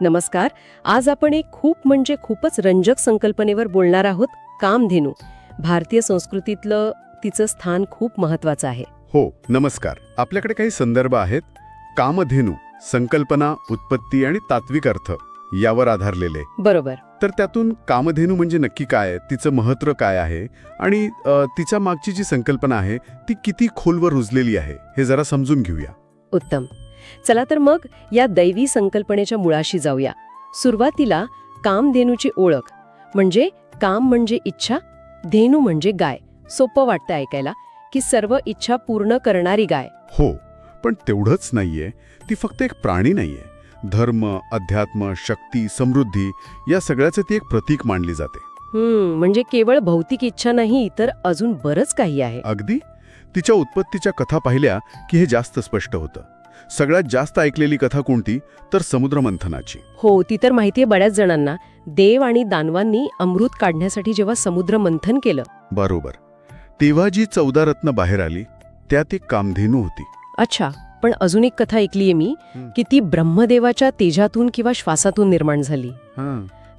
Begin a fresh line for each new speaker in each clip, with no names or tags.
नमस्कार. आज आपण एक खूपच रंजक संकल्पनेवर बोलणार आहोत. कामधेनू. भारतीय संस्कृतीतलं तिचं स्थान खूप महत्वाचं आहे.
हो, नमस्कार. आपल्याकडे काही संदर्भ आहेत. कामधेनू संकल्पना, उत्पत्ती आणि तात्विक अर्थ यावर आधारलेले.
बरोबर.
तर त्यातून कामधेनू म्हणजे नक्की काय, तिचं महत्त्व काय आहे आणि तिच्या मागची जी संकल्पना आहे ती किती खोलवर रुजलेली आहे हे जरा समजून घेऊया.
उत्तम. चला तर मग या दैवी संकल्पनेच्या मुळाशी जाऊया. सुरुवातीला कामधेनूची ओळख. म्हणजे काम म्हणजे इच्छा, धेनू म्हणजे गाय. सोपं वाटतं ऐकायला की सर्व इच्छा पूर्ण करणारी गाय.
हो, पण तेवढंच नाहीये. ती फक्त एक प्राणी नाहीये. धर्म, अध्यात्म, शक्ती, समृद्धी या सगळ्याचं ती एक प्रतीक मानली जाते.
म्हणजे केवळ भौतिक इच्छा नाही, तर अजून बरंच काही आहे.
अगदी. तिच्या उत्पत्तीच्या कथा पाहिल्या की हे जास्त स्पष्ट होतं. सगळ्यात जास्त ऐकलेली कथा कोणती, तर समुद्रमंथनाची.
हो, ती तर माहितीये बऱ्याच जणांना. देव आणि दानवांनी अमृत काढण्यासाठी जेव्हा समुद्र मंथन केलं.
बरोबर. तेव्हा जी 14 रत्न बाहेर आली त्यात एक कामधेनू होती.
अच्छा, पण अजून एक कथा ऐकलीये मी की ती ब्रह्मदेवाच्या तेजातून किंवा श्वासातून निर्माण झाली.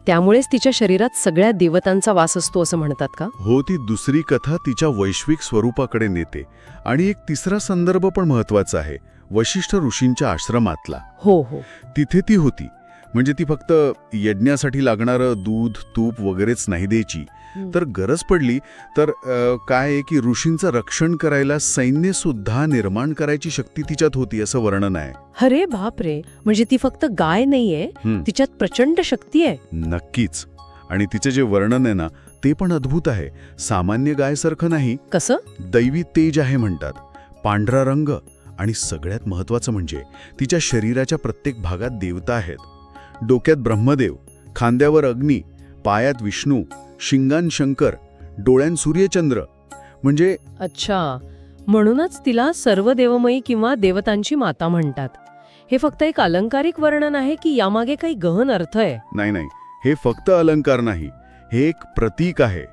त्यामुळेच तिच्या शरीरात सगळ्या देवतांचा वास असतो असं म्हणतात का?
हो, ती दुसरी कथा तिच्या वैश्विक स्वरूपाकडे नेते. आणि एक तिसरा संदर्भ पण महत्वाचा आहे, वशिष्ठ ऋषींच्या आश्रमातला.
हो हो,
तिथे ती होती. म्हणजे ती फक्त यज्ञासाठी लागणारं दूध, तूप वगैरेच नाही द्यायची, तर गरज पडली तर काय आहे की ऋषींचं रक्षण करायला सैन्य सुद्धा निर्माण करायची शक्ती तिच्यात होती असं वर्णन आहे.
अरे बापरे, म्हणजे ती फक्त गाय नाहीये, तिच्यात प्रचंड शक्ती आहे.
नक्कीच. आणि तिचे जे वर्णन आहे ना ते पण अद्भुत आहे. सामान्य गायसारखं नाही.
कसं?
दैवी तेज आहे म्हणतात. पांढरा रंग. आणि सगळ्यात महत्वाचं म्हणजे तिच्या शरीराच्या प्रत्येक भागात देवता आहेत. डोक्यात ब्रह्मदेव, खांद्यावर अग्नी, पायात विष्णू, शिंगान शंकर, डोळ्यान सूर्यचंद्र. म्हणजे
अच्छा, म्हणूनच तिला सर्व देवमयी किंवा देवतांची माता म्हणतात. हे फक्त एक अलंकारिक वर्णन आहे की यामागे काही गहन अर्थ आहे?
नाही, हे फक्त अलंकार नाही. हे एक प्रतीक आहे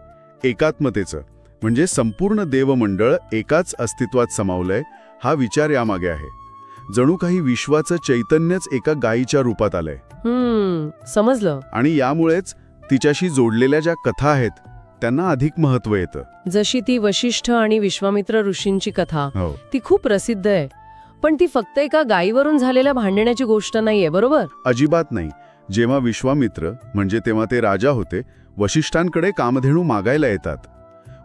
एकात्मतेचं. म्हणजे संपूर्ण देवमंडळ एकाच अस्तित्वात समावलंय हा विचार यामागे आहे. जणू काही विश्वाचं चैतन्यच एका गायीच्या रूपात आलंय.
समजलं.
आणि यामुळेच तिच्याशी जोडलेल्या ज्या कथा आहेत त्यांना अधिक महत्त्व येतं.
जशी ती वशिष्ठ आणि विश्वामित्र ऋषींची कथा.
हो.
ती खूप प्रसिद्ध आहे. पण ती फक्त एका गायीवरून झालेल्या भांडण्याची गोष्ट नाहीये, बरोबर?
अजिबात नाही. जेव्हा विश्वामित्र, म्हणजे तेव्हा ते राजा होते, वशिष्ठांकडे कामधेनू मागायला येतात.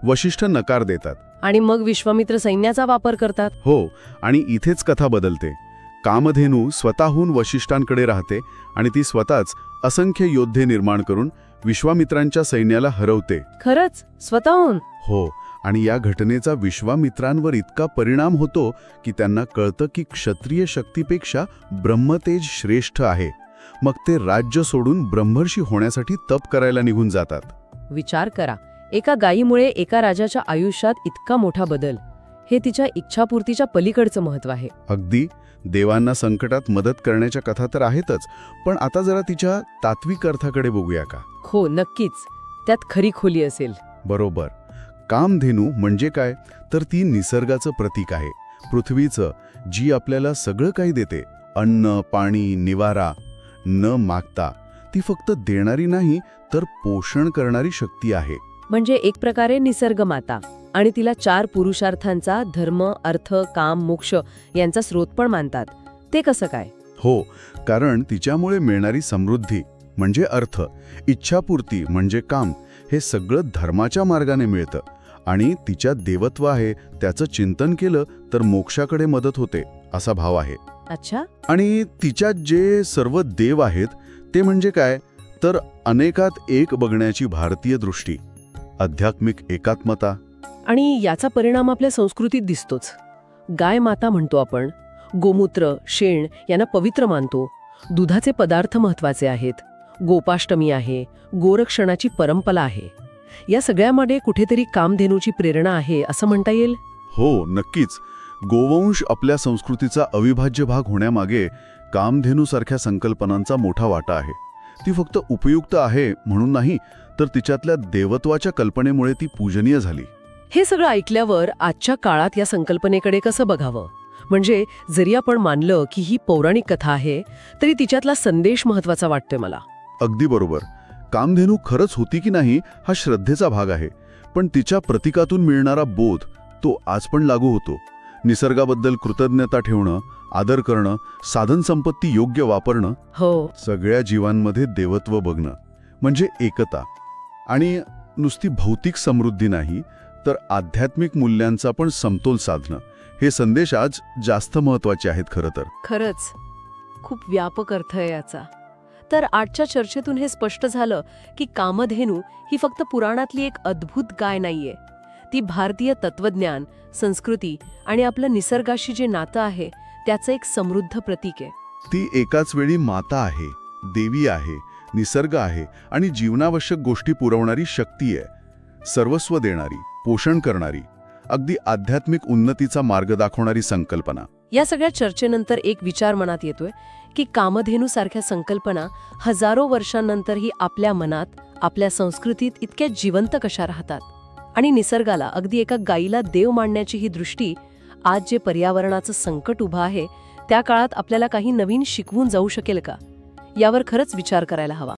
वशिष्ठ नकार देतात.
आणि मग विश्वामित्र सैन्याचा वापर करतात.
हो, आणि इथेच कथा बदलते. कामधेनू स्वतःहून वशिष्ठांकडे राहते आणि ती स्वतःच असंख्य योद्धे निर्माण करून विश्वामित्रांच्या सैन्याला हरवते.
खरंच? स्वतःहून?
हो. आणि या घटनेचा विश्वामित्रांवर इतका परिणाम होतो की त्यांना कळतं की क्षत्रिय शक्तीपेक्षा ब्रह्मतेज श्रेष्ठ आहे. मग ते राज्य सोडून ब्रह्मर्षी होण्यासाठी तप करायला निघून जातात. विचार
करा, एका गायीमुळे एका राजाच्या आयुष्यात इतका मोठा बदल. हे तिच्या इच्छापूर्तीच्या पलीकडचं महत्व आहे.
अगदी. देवांना संकटात मदत करण्याच्या कथा तर आहेतच, पण आता जरा तिच्या तात्विक अर्थाकडे बघूया का?
हो, नक्कीच. त्यात खरी खोली असेल.
बरोबर. कामधेनू म्हणजे काय, तर ती निसर्गाचं प्रतीक आहे. पृथ्वीचं, जी आपल्याला सगळं काही देते. अन्न, पाणी, निवारा. न मागता. ती फक्त देणारी नाही, तर पोषण करणारी शक्ती आहे.
म्हणजे एक प्रकारे निसर्ग माता. आणि तिला 4 पुरुषार्थांचा, धर्म, अर्थ, काम, मोक्ष यांचा स्रोत पण मानतात. ते कसं काय?
हो, कारण तिच्यामुळे मिळणारी समृद्धी म्हणजे अर्थ, इच्छापूर्ती म्हणजे काम, हे सगळं धर्माच्या मार्गाने मिळतं. आणि तिच्यात देवत्व आहे, त्याचं चिंतन केलं तर मोक्षाकडे मदत होते असा भाव आहे.
अच्छा.
आणि तिच्यात जे सर्व देव आहेत ते म्हणजे काय, तर अनेकात एक बघण्याची भारतीय दृष्टी, आध्यात्मिक एकात्मता.
आणि याचा परिणाम आपल्या संस्कृतीत दिसतोच. गाय माता म्हणतो आपण. गोमूत्र, शेण यांना पवित्र मानतो. दुधाचे पदार्थ महत्वाचे आहेत. गोपाष्टमी आहे. गोरक्षणाची परंपरा आहे. या सगळ्यामध्ये कुठेतरी कामधेनूची प्रेरणा आहे असं म्हणता येईल.
हो, नक्कीच. गोवंश आपल्या संस्कृतीचा अविभाज्य भाग होण्यामागे कामधेनूसारख्या संकल्पनांचा मोठा वाटा आहे. ती फक्त उपयुक्त आहे म्हणून नाही, तर तिच्यातल्या देवत्वाच्या कल्पनेमुळे ती पूजनीय झाली.
हे सगळं ऐकल्यावर आजच्या काळात या संकल्पनेकडे कसं बघावं? म्हणजे जरी आपण मानलं की ही पौराणिक कथा आहे तरी तिच्यातला संदेश महत्वाचा वाटतोय मला.
अगदी बरोबर. कामधेनू खरंच होती की नाही हा श्रद्धेचा भाग आहे, पण तिच्या प्रतीकातून मिळणारा बोध तो आज पण लागू होतो. निसर्गाबद्दल कृतज्ञता ठेवणं, आदर करणं, साधनसंपत्ती योग्य वापरणं,
हो,
सगळ्या जीवांमध्ये देवत्व बघणं म्हणजे एकता. आणि नुसती भौतिक समृद्धी नाही तर आध्यात्मिक मूल्यांचा पण समतोल साधणं, हे संदेश आज जास्त महत्वाचे आहेत खरं तर.
खरंच खूप व्यापक अर्थ आहे याचा. तर आजच्या चर्चेतून हे स्पष्ट झालं की कामधेनू ही फक्त पुराणातली एक अद्भुत गाय नाहीये. ती भारतीय तत्वज्ञान, संस्कृती आणि आपलं निसर्गाशी जे नातं आहे त्याचं एक समृद्ध प्रतीक आहे.
ती एकाच वेळी माता आहे, देवी आहे, निसर्ग आहे आणि जीवनावश्यक गोष्टी पुरवणारी शक्ती आहे. सर्वस्व देणारी, पोषण करणारी, अगदी आध्यात्मिक उन्नतीचा मार्ग दाखवणारी संकल्पना.
या सगळ्या चर्चेनंतर एक विचार मनात येतोय की कामधेनूसारख्या संकल्पना हजारो वर्षांनंतरही आपल्या मनात, आपल्या संस्कृतीत इतक्या जिवंत कशा राहतात. आणि निसर्गाला, अगदी एका गायीला देव मानण्याची ही दृष्टी आज जे पर्यावरणाचं संकट उभं आहे त्या काळात आपल्याला काही नवीन शिकवून जाऊ शकेल का, यावर खरंच विचार करायला हवा.